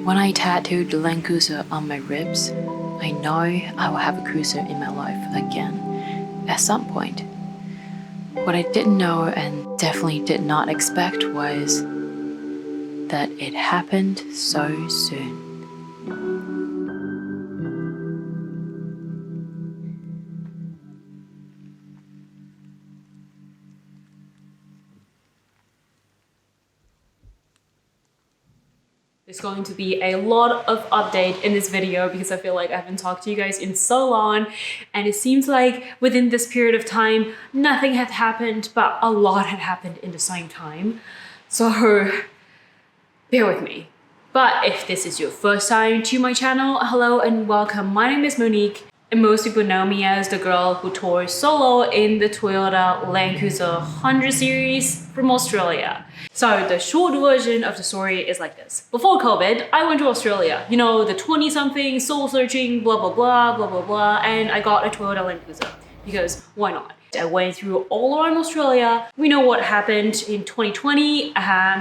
When I tattooed the Landcruiser on my ribs, I know I will have a cruiser in my life again at some point. What I didn't know and definitely did not expect was that it happened so soon. There's going to be a lot of update in this video because I feel like I haven't talked to you guys in so long, and it seems like within this period of time nothing had happened, but a lot had happened in the same time. So bear with me. But if this is your first time to my channel, hello and welcome. My name is Monique, and most people know me as the girl who toured solo in the Toyota Landcruiser 100 series from Australia. So the short version of the story is like this. Before COVID, I went to Australia. You know, the 20-something, soul searching, blah, blah, blah, blah, blah, blah, and I got a Toyota Landcruiser because why not? I went through all around Australia. We know what happened in 2020.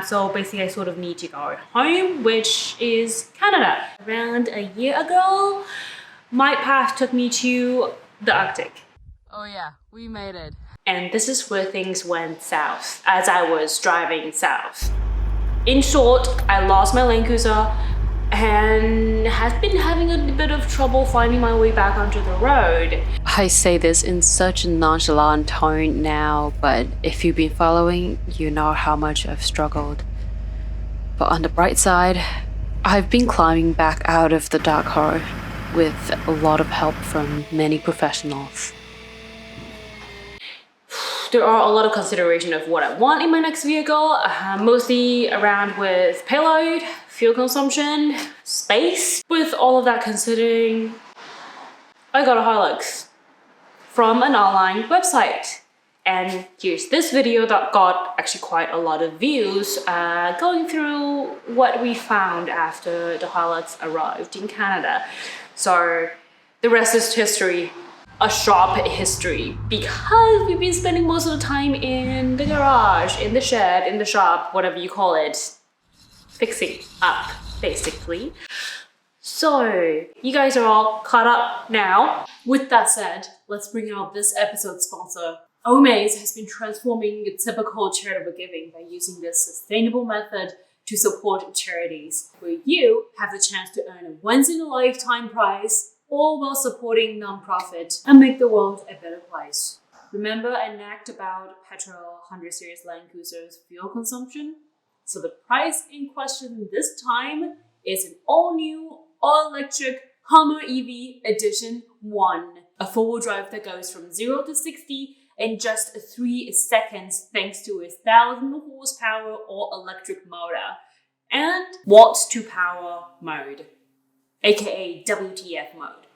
So basically I sort of need to go home, which is Canada. Around a year ago, my path took me to the Arctic. Oh yeah, we made it. And this is where things went south as I was driving south. In short, I lost my Landcruiser and have been having a bit of trouble finding my way back onto the road. I say this in such a nonchalant tone now, but if you've been following, you know how much I've struggled. But on the bright side, I've been climbing back out of the dark hole with a lot of help from many professionals. There are a lot of consideration of what I want in my next vehicle, mostly around with payload, fuel consumption, space. With all of that considering, I got a Hilux from an online website. And here's this video that got actually quite a lot of views, going through what we found after the Hilux arrived in Canada. So the rest is history. A shop history, because we've been spending most of the time in the garage, in the shed, in the shop, whatever you call it, fixing up basically. So you guys are all caught up now. With that said, let's bring out this episode's sponsor. OMAZE has been transforming the typical charitable giving by using this sustainable method to support charities, where you have the chance to earn a once-in-a-lifetime prize, all while supporting non-profit and make the world a better place. Remember I nagged about petrol 100 series Landcruiser's fuel consumption? So the price in question this time is an all-new, all-electric Hummer EV Edition 1. A four-wheel drive that goes from 0 to 60 in just 3 seconds thanks to its 1,000 horsepower all-electric motor and watts to power mode, aka WTF mode.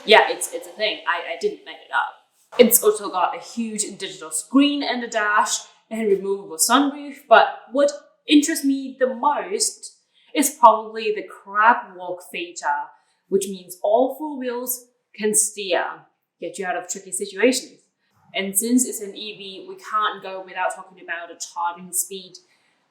Yeah, it's a thing. I didn't make it up. It's also got a huge digital screen in the dash and removable sunroof, but what interests me the most is probably the crab walk feature, which means all 4 wheels can steer, get you out of tricky situations. And since it's an EV, we can't go without talking about the charging speed.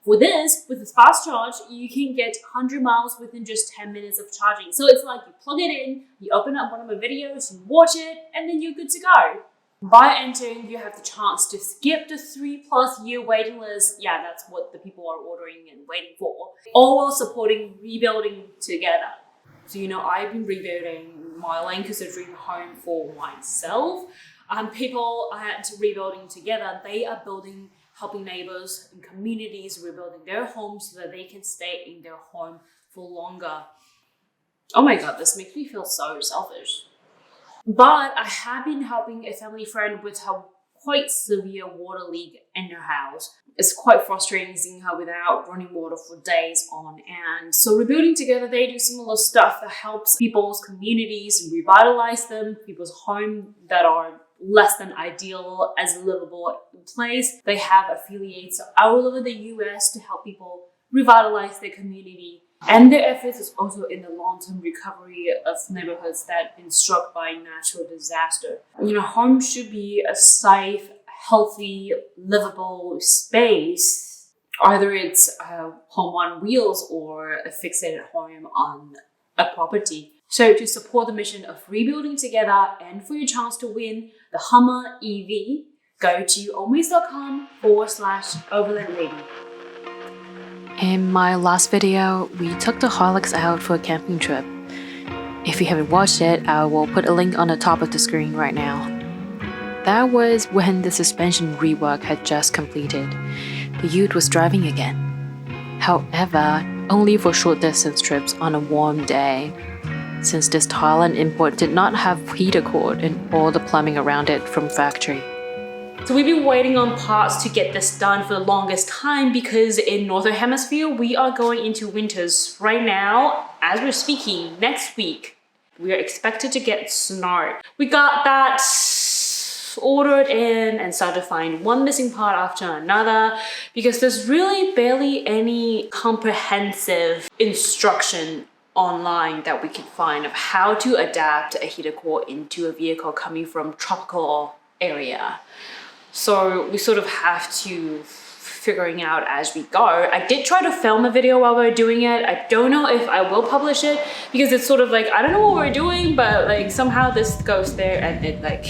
For this, with this fast charge, you can get 100 miles within just 10 minutes of charging. So it's like you plug it in, you open up one of my videos, you watch it, and then you're good to go. By entering, you have the chance to skip the 3+ year waiting list. Yeah, that's what the people are ordering and waiting for. All while supporting rebuilding together. So, you know, I've been rebuilding my Landcruiser dream home for myself. People at Rebuilding Together, they are helping neighbors and communities rebuilding their homes so that they can stay in their home for longer. Oh my god, this makes me feel so selfish. But I have been helping a family friend with her quite severe water leak in her house. It's quite frustrating seeing her without running water for days on end. So Rebuilding Together, they do similar stuff that helps people's communities and revitalize them, people's home that are less than ideal as a livable place. They have affiliates all over the US to help people revitalize their community. And their efforts is also in the long-term recovery of neighborhoods that have been struck by natural disaster. You know, home should be a safe, healthy, livable space Either it's a home on wheels or a fixated home on a property. So to support the mission of rebuilding together and for your chance to win the Hummer EV, go to omaze.com/Overland Lady. In my last video, we took the Hilux out for a camping trip. If you haven't watched it, I will put a link on the top of the screen right now. That was when the suspension rework had just completed. The Ute was driving again. However, only for short distance trips on a warm day, since this Thailand import did not have heater cord and all the plumbing around it from factory. So we've been waiting on parts to get this done for the longest time because in Northern Hemisphere, we are going into winters right now. As we're speaking, next week, we are expected to get snow. We got that ordered in and started to find one missing part after another because there's really barely any comprehensive instruction online that we can find of how to adapt a heater core into a vehicle coming from tropical area. So we sort of have to figuring out as we go. I did try to film a video while we were doing it. I don't know if I will publish it because it's sort of like, I don't know what we're doing, but like somehow this goes there and it like,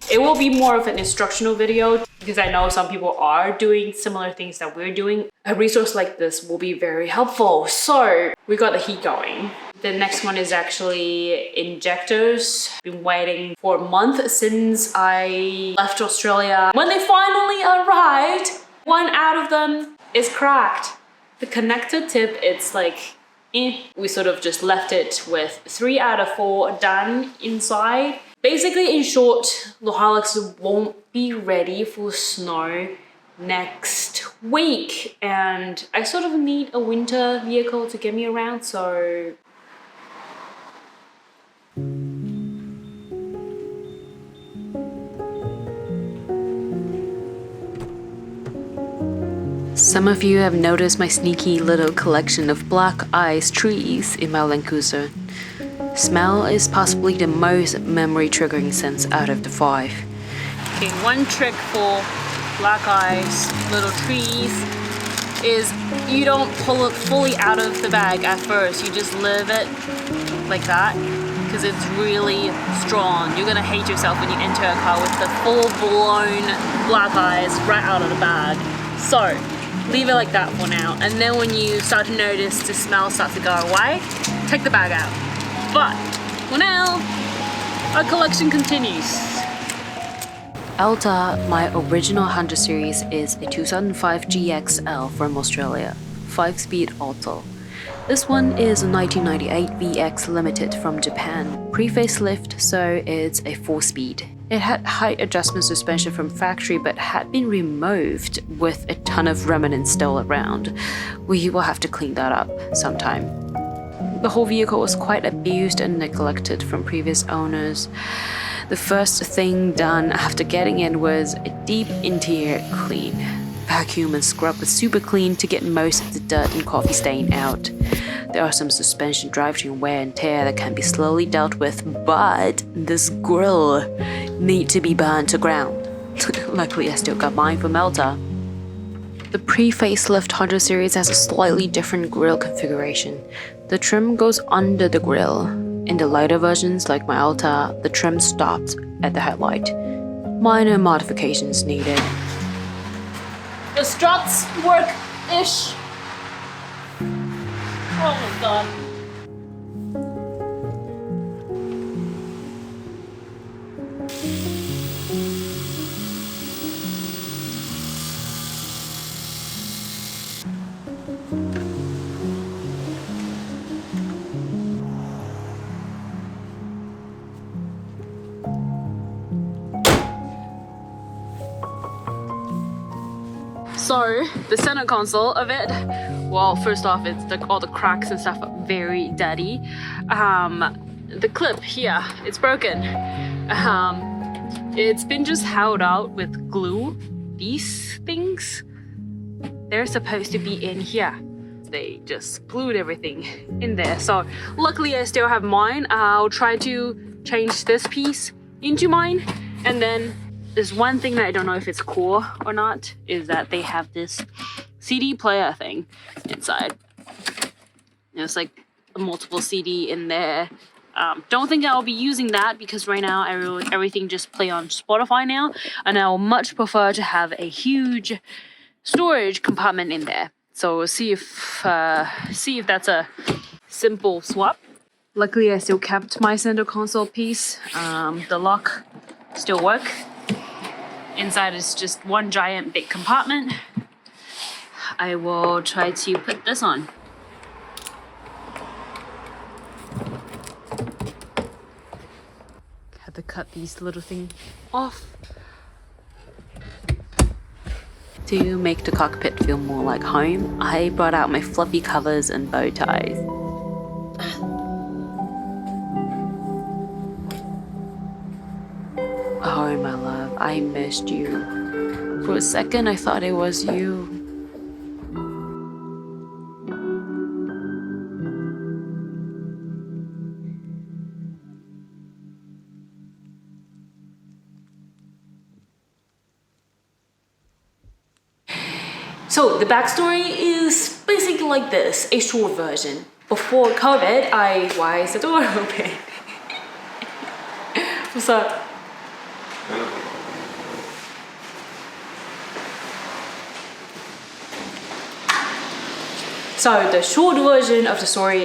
it will be more of an instructional video because I know some people are doing similar things that we're doing. A resource like this will be very helpful. So we got the heat going. The next one is actually injectors. Been waiting for a month since I left Australia. When they finally arrived, one out of them is cracked. The connector tip, it's like, We sort of just left it with 3 out of 4 done inside. Basically, in short, the Hilux won't be ready for snow next week. And I sort of need a winter vehicle to get me around, so some of you have noticed my sneaky little collection of black ice trees in my Landcruiser. Smell is possibly the most memory triggering sense out of the 5. okay, one trick for black ice little trees is you don't pull it fully out of the bag at first. You just leave it like that because it's really strong. You're gonna hate yourself when you enter a car with the full-blown black ice right out of the bag. So leave it like that for now, and then when you start to notice the smell starts to go away, take the bag out. But for now, our collection continues. Alta, my original 100 series, is a 2005 GXL from Australia, 5-speed auto. This one is a 1998 VX Limited from Japan, pre-facelift, so it's a 4-speed. It had height adjustment suspension from factory but had been removed with a ton of remnants still around. We will have to clean that up sometime. The whole vehicle was quite abused and neglected from previous owners. The first thing done after getting in was a deep interior clean. Vacuum and scrub with super clean to get most of the dirt and coffee stain out. There are some suspension drivetrain wear and tear that can be slowly dealt with, but this grille need to be burned to ground. Luckily I still got mine from Elta. The pre-facelift 100 series has a slightly different grille configuration. The trim goes under the grille. In the lighter versions like my Alta, the trim stopped at the headlight. Minor modifications needed. The struts work-ish. Oh my god. So the center console of it, well, first off, it's all the cracks and stuff are very dirty. The clip here, it's broken. It's been just held out with glue. These things, they're supposed to be in here. They just glued everything in there. So luckily I still have mine. I'll try to change this piece into mine and then there's one thing that I don't know if it's cool or not, is that they have this CD player thing inside. There's like a multiple CD in there. Don't think I'll be using that because right now everything just play on Spotify now, and I'll much prefer to have a huge storage compartment in there. So we'll see if that's a simple swap. Luckily, I still kept my center console piece. The lock still works. Inside is just one giant big compartment. I will try to put this on. Had to cut these little things off. To make the cockpit feel more like home, I brought out my fluffy covers and bow ties. Oh, my love, I missed you. For a second, I thought it was you. So the backstory is basically like this, a short version. Before COVID, why is the door open? What's up? So the short version of the story